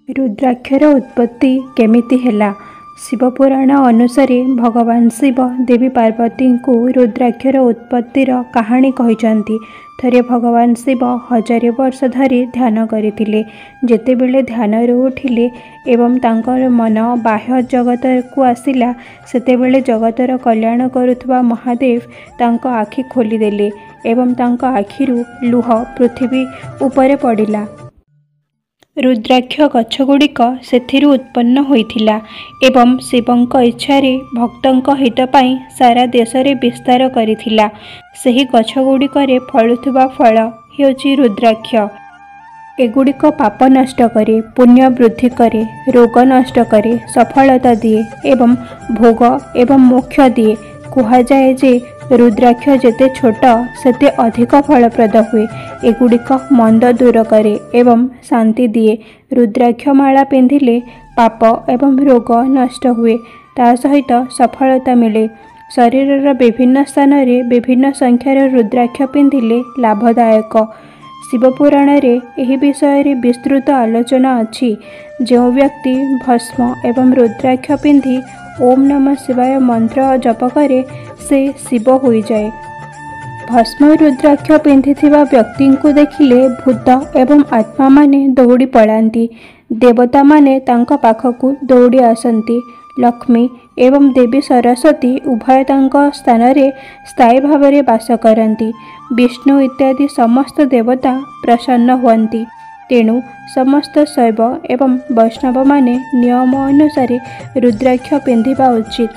रुद्राक्षर उत्पत्ति केमिति हैला। शिवपुराण अनुसारे भगवान शिव देवी पार्वती को रुद्राक्षर उत्पत्तिर कहानी कहिचंती। थरे भगवान शिव 1000 वर्ष धरी ध्यान करथिले। जेतेबेले ध्यान उठिले एवं तांकर मन बाह्य जगत को आसिला, सेतेबेले जगतर कल्याण करुथबा महादेव तांको आखि खोलिदेले एवं तांको आखिरु लुह पृथ्वी उपरे पड़िला। रुद्राक्ष गछगुड़िक सेथिरु उत्पन्न होइथिला एवं शिवंक इच्छारे भक्तंक हित पाई सारा देश रे विस्तार करिथिला। सेही गछगुड़िकरे फळुथुबा फळ हेउची रुद्राक्ष। एगुड़िक पाप नष्ट करे, पुण्य वृद्धि करे, रोग नष्ट करे, सफलता दिए एवं भोग एवं मोक्ष दिए। कुहाजाए जे रुद्राक्ष जेते छोट सेते अधिक फलप्रद हुए। एगुड़िक मंद दूर करे एवं शांति दिए। रुद्राक्ष माला पिंधिले पाप एवं रोग नष्ट हुए, ता सहित सफलता मिले। शरीरर विभिन्न स्थान रे विभिन्न संख्यार रुद्राक्ष पिंधिले लाभदायक। शिवपुराण रे एही विषय रे विस्तृत आलोचना अछि। जो व्यक्ति भस्म एवं रुद्राक्ष पिंधि ओम नमः शिवाय मंत्र जप करे से शिव होई जाए। भस्म रुद्राक्ष पिंधिथिबा व्यक्ति को देखिले भूत एवं आत्मा माने दौड़ी पड़ाती। देवता माने तांका पाखकु दौड़ी आसंती। लक्ष्मी एवं देवी सरस्वती उभय तांका स्थान रे स्थायी भाव रे वास करती। विष्णु इत्यादि समस्त देवता प्रसन्न हुअन्ति। तेणु समस्त शैव एवं वैष्णव माने नियम अनुसारे रुद्राक्ष पिंधिबा उचित।